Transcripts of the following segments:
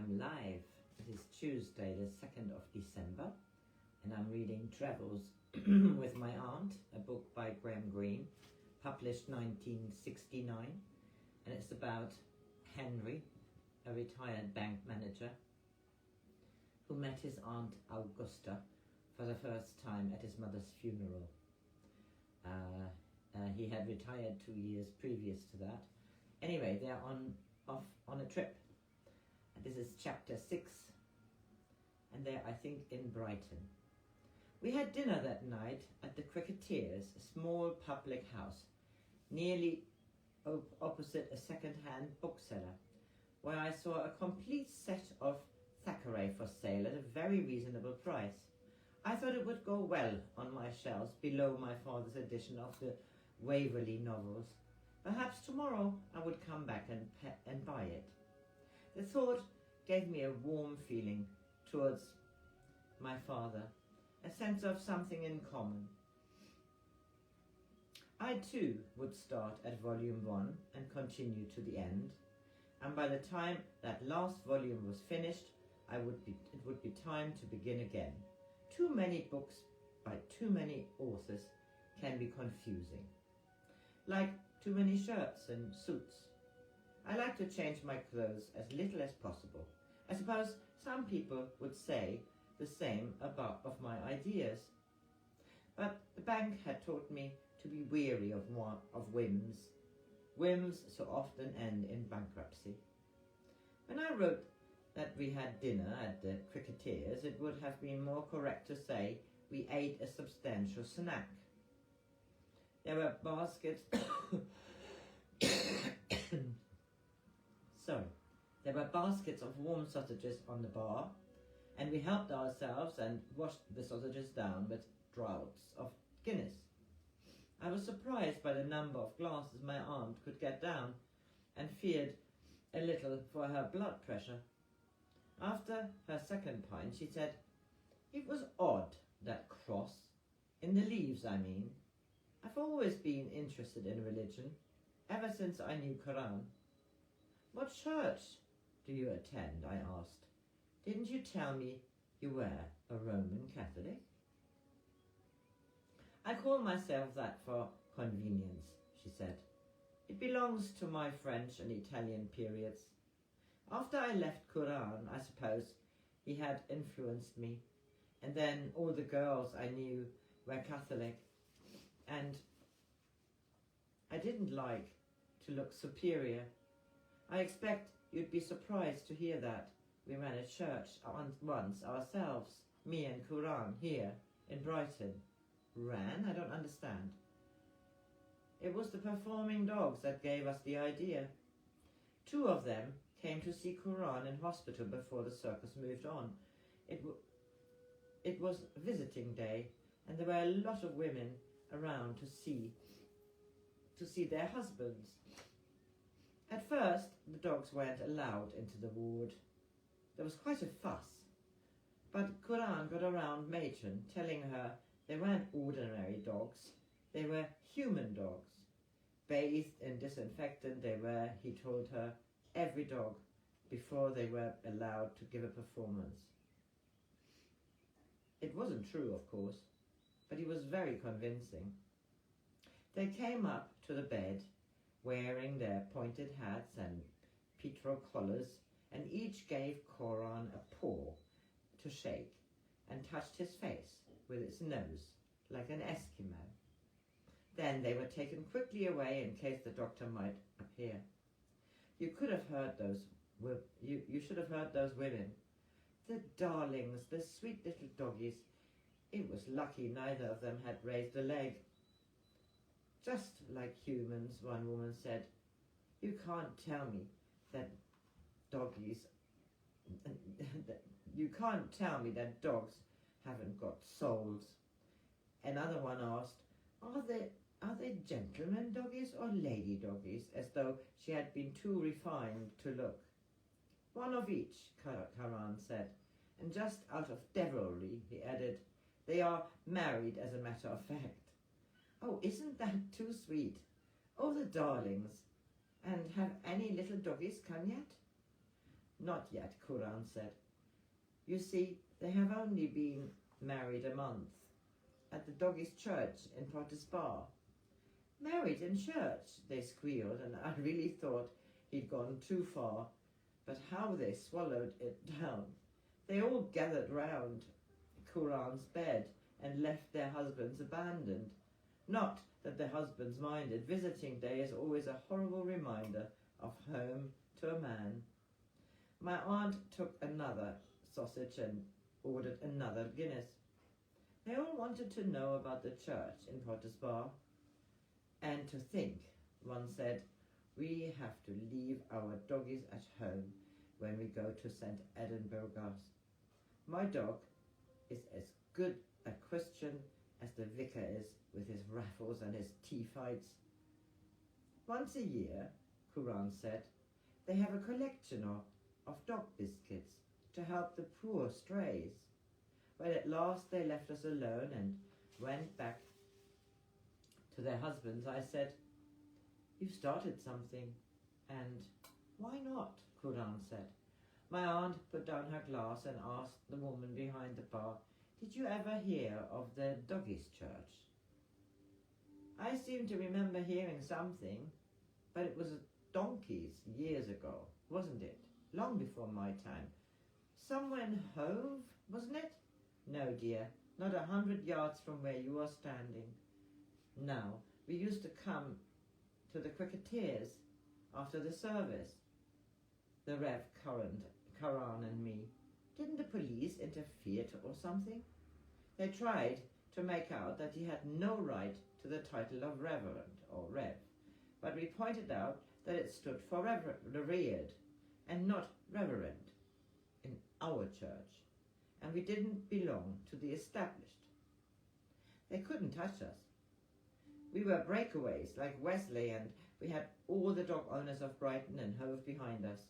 I'm live. It is Tuesday, the 2nd of December, and I'm reading Travels with My Aunt, a book by Greene, published 1969, and it's about Henry, a retired bank manager, who met his Aunt Augusta for the first time at his mother's funeral. He had retired 2 years previous to that. Anyway, they're off on a trip. And this is chapter 6, and they're, I think, in Brighton. We had dinner that night at the Cricketers, a small public house, nearly opposite a second-hand bookseller, where I saw a complete set of Thackeray for sale at a very reasonable price. I thought it would go well on my shelves below my father's edition of the Waverley novels. Perhaps tomorrow I would come back and buy it. The thought gave me a warm feeling towards my father, a sense of something in common. I too would start at volume 1 and continue to the end, and by the time that last volume was finished, it would be time to begin again. Too many books by too many authors can be confusing, like too many shirts and suits. I like to change my clothes as little as possible. I suppose some people would say the same of my ideas. But the bank had taught me to be weary of whims. Whims so often end in bankruptcy. When I wrote that we had dinner at the Cricketers, it would have been more correct to say we ate a substantial snack. There were baskets There were baskets of warm sausages on the bar, and we helped ourselves and washed the sausages down with draughts of Guinness. I was surprised by the number of glasses my aunt could get down, and feared a little for her blood pressure. After her second pint, she said, "It was odd, that cross. In the leaves, I mean. I've always been interested in religion, ever since I knew Quran." "What church do you attend?" I asked. "Didn't you tell me you were a Roman Catholic?" "I call myself that for convenience," she said. "It belongs to my French and Italian periods. After I left Quran, I suppose he had influenced me, and then all the girls I knew were Catholic, and I didn't like to look superior. I expect you'd be surprised to hear that we ran a church once ourselves, me and Quran, here in Brighton." "Ran? I don't understand." "It was the performing dogs that gave us the idea. 2 of them came to see Quran in hospital before the circus moved on. It was visiting day, and there were a lot of women around to see their husbands. At first, the dogs weren't allowed into the ward. There was quite a fuss, but Quran got around Matron, telling her they weren't ordinary dogs, they were human dogs. Bathed in disinfectant they were, he told her, every dog, before they were allowed to give a performance. It wasn't true, of course, but he was very convincing. They came up to the bed, wearing their pointed hats and petrol collars, and each gave Quran a paw to shake and touched his face with its nose, like an Eskimo. Then they were taken quickly away in case the doctor might appear. You should have heard those women. The darlings, the sweet little doggies. It was lucky neither of them had raised a leg. "Just like humans," one woman said. "You can't tell me that dogs haven't got souls." Another one asked, Are they gentlemen doggies or lady doggies?" as though she had been too refined to look. "One of each," Karan said, and just out of devilry, he added, "They are married as a matter of fact." "Oh, isn't that too sweet? Oh, the darlings. And have any little doggies come yet?" Not yet, Quran said. You see, they have only been married a month. At the doggies' church in Potter's Bar. Married in church, they squealed, and I really thought he'd gone too far. But how they swallowed it down. They all gathered round Quran's bed and left their husbands abandoned. Not that their husbands minded. Visiting day is always a horrible reminder of home to a man. My aunt took another sausage and ordered another Guinness. They all wanted to know about the church in Potter's Bar. And to think, one said, we have to leave our doggies at home when we go to St. Edinburgh's. My dog is as good a Christian as the vicar is with his raffles and his tea fights. Once a year, Quran said, they have a collection of dog biscuits to help the poor strays. When at last they left us alone and went back to their husbands, I said, you've started something. And why not? Quran said. My aunt put down her glass and asked the woman behind the bar, did you ever hear of the doggies' church? I seem to remember hearing something, but it was donkeys years ago, wasn't it? Long before my time. Somewhere in Hove, wasn't it? No, dear, not 100 yards from where you are standing. Now, we used to come to the cricketers after the service. The Rev Karan and me. Didn't the police interfere or something? They tried to make out that he had no right to the title of Reverend or Rev, but we pointed out that it stood for revered and not reverend in our church, and we didn't belong to the established. They couldn't touch us. We were breakaways like Wesley, and we had all the dog owners of Brighton and Hove behind us.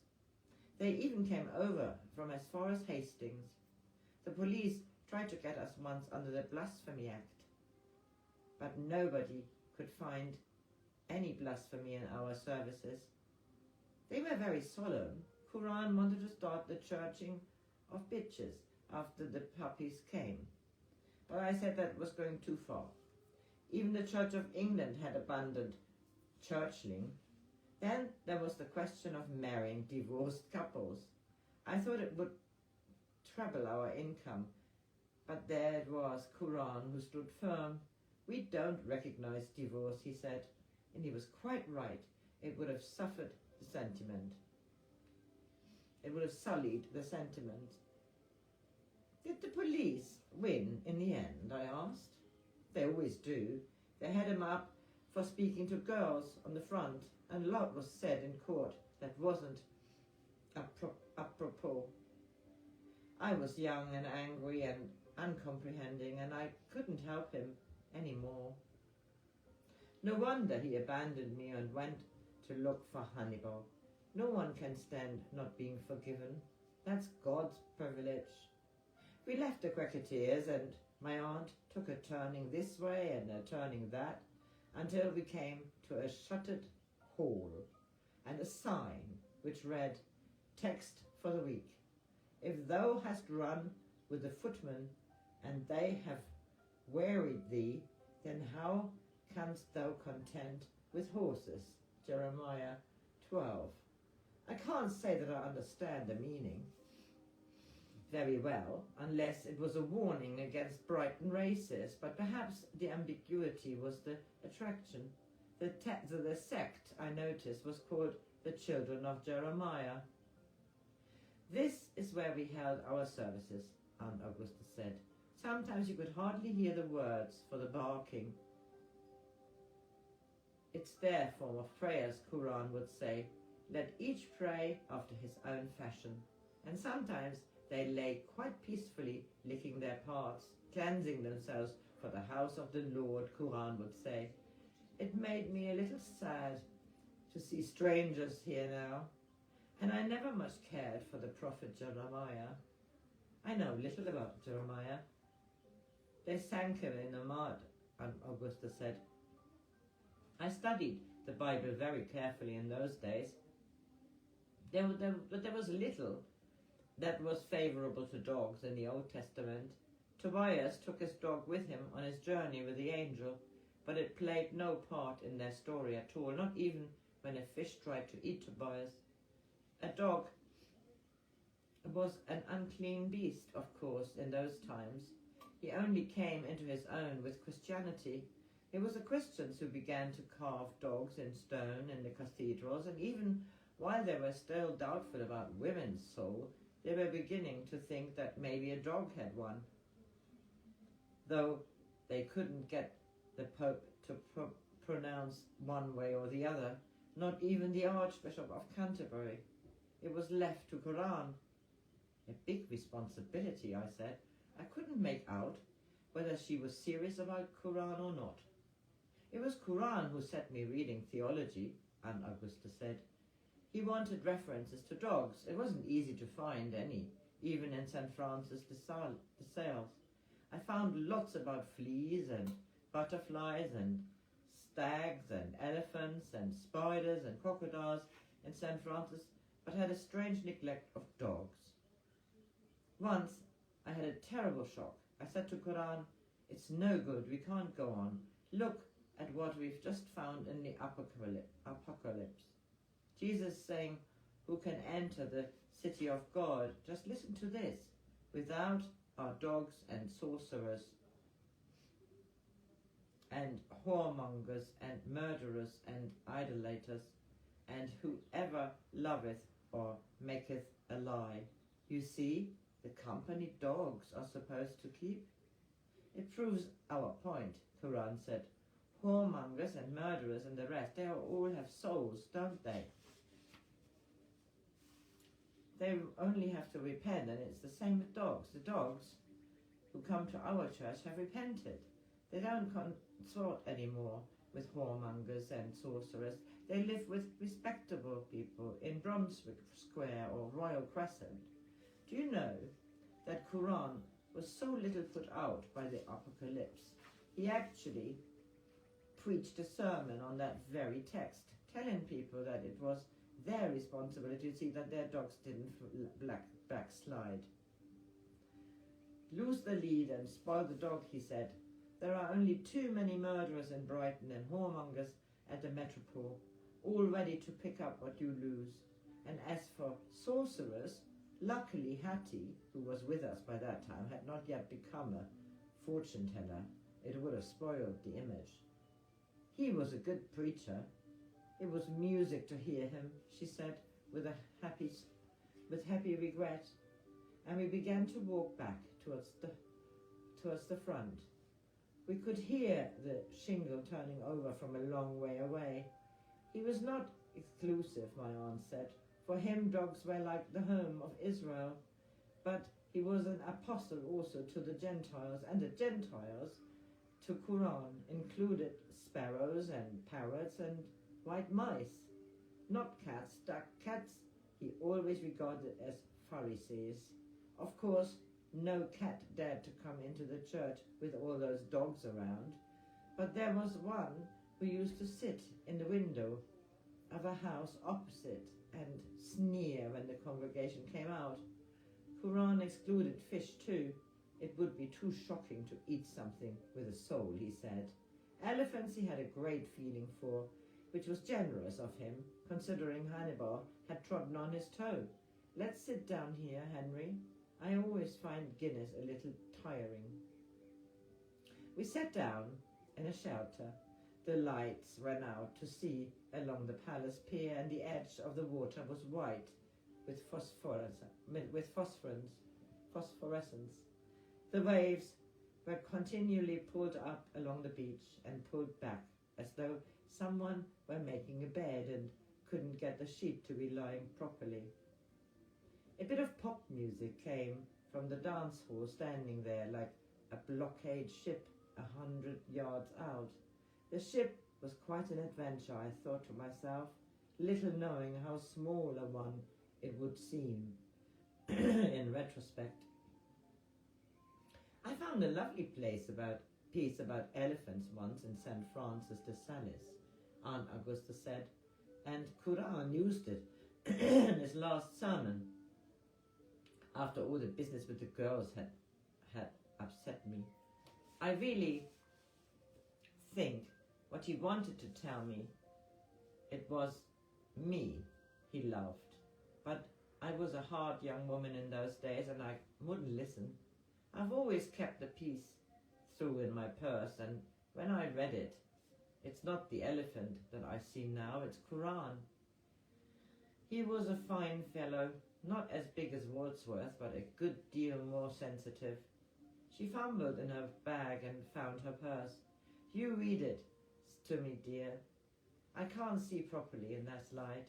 They even came over from as far as Hastings. The police tried to get us once under the Blasphemy Act, but nobody could find any blasphemy in our services. They were very solemn. Quran wanted to start the churching of bitches after the puppies came, but I said that was going too far. Even the Church of England had abandoned churchling. Then there was the question of marrying divorced couples. I thought it would treble our income, but there it was, Quran, who stood firm. We don't recognize divorce, he said, and he was quite right. It would have suffered the sentiment. It would have sullied the sentiment. Did the police win in the end, I asked. They always do. They had him up for speaking to girls on the front, and a lot was said in court that wasn't apropos. I was young and angry and uncomprehending, and I couldn't help him any more. No wonder he abandoned me and went to look for Hannibal. No one can stand not being forgiven. That's God's privilege. We left the cricketers, and my aunt took a turning this way and a turning that, until we came to a shuttered hall and a sign which read, text for the week. If thou hast run with the footmen, and they have wearied thee, then how canst thou contend with horses? Jeremiah 12. I can't say that I understand the meaning very well, unless it was a warning against Brighton races, but perhaps the ambiguity was the attraction. The sect, I noticed, was called the Children of Jeremiah. This is where we held our services, Aunt Augusta said. Sometimes you could hardly hear the words for the barking. It's their form of prayers, Quran would say. Let each pray after his own fashion. And sometimes they lay quite peacefully licking their parts, cleansing themselves for the house of the Lord, Quran would say. It made me a little sad to see strangers here now, and I never much cared for the prophet Jeremiah. I know little about Jeremiah. They sank him in the mud, Aunt Augusta said. I studied the Bible very carefully in those days. But there was little that was favourable to dogs in the Old Testament. Tobias took his dog with him on his journey with the angel, but it played no part in their story at all, not even when a fish tried to eat Tobias. A dog was an unclean beast, of course, in those times. He only came into his own with Christianity. It was the Christians who began to carve dogs in stone in the cathedrals, and even while they were still doubtful about women's soul, they were beginning to think that maybe a dog had one. Though they couldn't get the Pope to pronounce one way or the other, not even the Archbishop of Canterbury. It was left to Quran. A big responsibility, I said. I couldn't make out whether she was serious about Quran or not. It was Quran who set me reading theology, Aunt Augusta said. He wanted references to dogs. It wasn't easy to find any, even in St. Francis de Sales. I found lots about fleas and butterflies and stags and elephants and spiders and crocodiles in St. Francis, but had a strange neglect of dogs. Once I had a terrible shock. I said to Quran, "It's no good, we can't go on. Look at what we've just found in the apocalypse. Jesus saying, who can enter the city of God? Just listen to this. Without are dogs and sorcerers and whoremongers and murderers and idolaters, and whoever loveth or maketh a lie." You see, the company dogs are supposed to keep. It proves our point, Quran said. Whoremongers and murderers and the rest, they all have souls, don't they? They only have to repent, and it's the same with dogs. The dogs who come to our church have repented. They don't consort anymore with whoremongers and sorcerers. They live with respectable people in Brunswick Square or Royal Crescent. Do you know that Quran was so little put out by the apocalypse? He actually preached a sermon on that very text, telling people that it was their responsibility to see that their dogs didn't backslide. Lose the lead and spoil the dog, he said. There are only too many murderers in Brighton and whoremongers at the metropole, all ready to pick up what you lose. And as for sorcerers, luckily Hattie, who was with us by that time, had not yet become a fortune teller. It would have spoiled the image. He was a good preacher. It was music to hear him, she said, with happy regret, and we began to walk back towards the front. We could hear the shingle turning over from a long way away. He was not exclusive, my aunt said. For him, dogs were like the home of Israel. But he was an apostle also to the Gentiles, and the Gentiles to Quran included sparrows and parrots and white mice, not cats. Cats he always regarded as Pharisees. Of course, no cat dared to come into the church with all those dogs around, but there was one who used to sit in the window of a house opposite and sneer when the congregation came out. Quran excluded fish too. It would be too shocking to eat something with a soul, he said. Elephants he had a great feeling for, which was generous of him, considering Hannibal had trodden on his toe. Let's sit down here, Henry. I always find Guinness a little tiring. We sat down in a shelter. The lights ran out to sea along the palace pier, and the edge of the water was white with phosphorescence. The waves were continually pulled up along the beach and pulled back, as though someone were making a bed and couldn't get the sheet to be lying properly. A bit of pop music came from the dance hall, standing there like a blockade ship 100 yards out. The ship was quite an adventure, I thought to myself, little knowing how small a one it would seem in retrospect. I found a lovely piece about elephants once in St. Francis de Sales, Aunt Augusta said, and Quran used it his last sermon, after all the business with the girls had upset me. I really think what he wanted to tell me, it was me he loved. But I was a hard young woman in those days and I wouldn't listen. I've always kept the piece through in my purse, and when I read it, it's not the elephant that I see now, it's Quran. He was a fine fellow, not as big as Wordsworth, but a good deal more sensitive. She fumbled in her bag and found her purse. You read it to me, dear. I can't see properly in that light.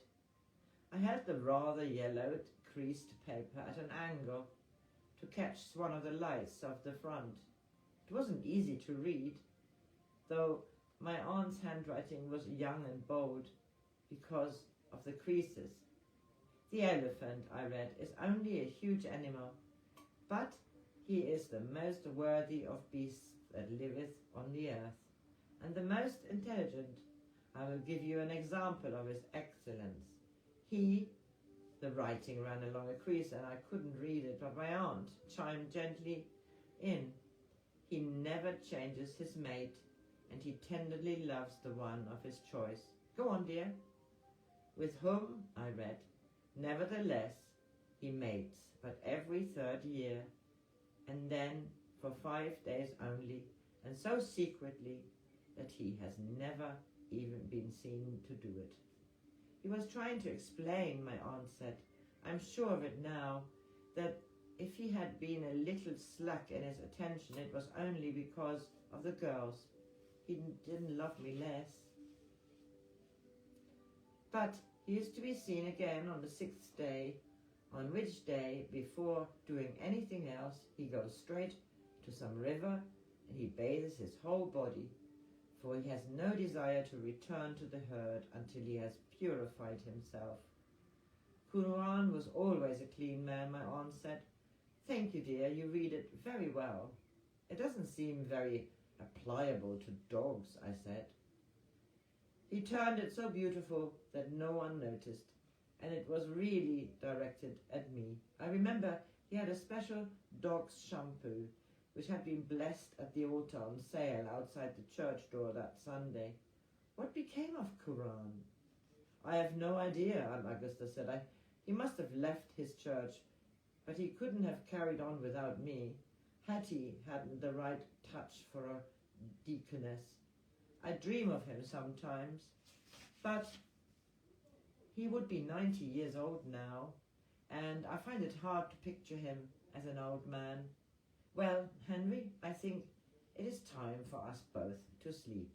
I held the rather yellowed, creased paper at an angle to catch one of the lights of the front. It wasn't easy to read, though my aunt's handwriting was young and bold because of the creases. The elephant, I read, is only a huge animal, but he is the most worthy of beasts that liveth on the earth, and the most intelligent. I will give you an example of his excellence. The writing ran along a crease and I couldn't read it, but my aunt chimed gently in. He never changes his mate, and he tenderly loves the one of his choice. Go on, dear. With whom, I read, nevertheless, he mates, but every 3rd year, and then for 5 days only, and so secretly that he has never even been seen to do it. He was trying to explain, my aunt said, I'm sure of it now, that if he had been a little slack in his attention, it was only because of the girls. He didn't love me less. But he is to be seen again on the 6th day, on which day, before doing anything else, he goes straight to some river and he bathes his whole body, for he has no desire to return to the herd until he has purified himself. Quran was always a clean man, my aunt said. Thank you, dear, you read it very well. It doesn't seem very pliable to dogs, I said. He turned it so beautiful that no one noticed, and it was really directed at me. I remember he had a special dog's shampoo, which had been blessed at the altar on sale outside the church door that Sunday. What became of Quran? I have no idea, Aunt Augusta said. He must have left his church, but he couldn't have carried on without me. Hattie hadn't the right touch for a deaconess. I dream of him sometimes, but he would be 90 years old now, and I find it hard to picture him as an old man. Well, Henry, I think it is time for us both to sleep.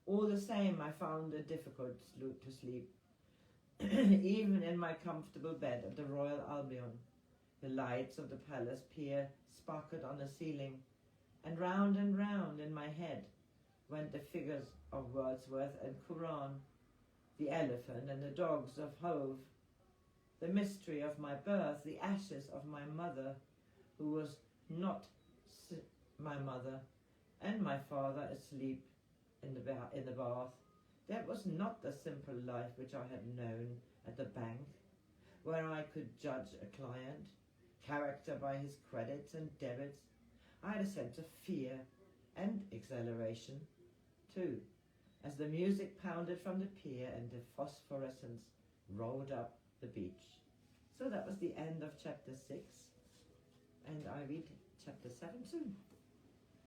All the same, I found it difficult to sleep, even in my comfortable bed at the Royal Albion. The lights of the palace pier sparkled on the ceiling, and round in my head went the figures of Wordsworth and Quran, the elephant and the dogs of Hove, the mystery of my birth, the ashes of my mother, who was not my mother, and my father asleep in the bath. That was not the simple life which I had known at the bank, where I could judge a client, character by his credits and debits. I had a sense of fear and exhilaration, too, as the music pounded from the pier and the phosphorescence rolled up the beach. So that was the end of chapter 6, and I read chapter 7 soon.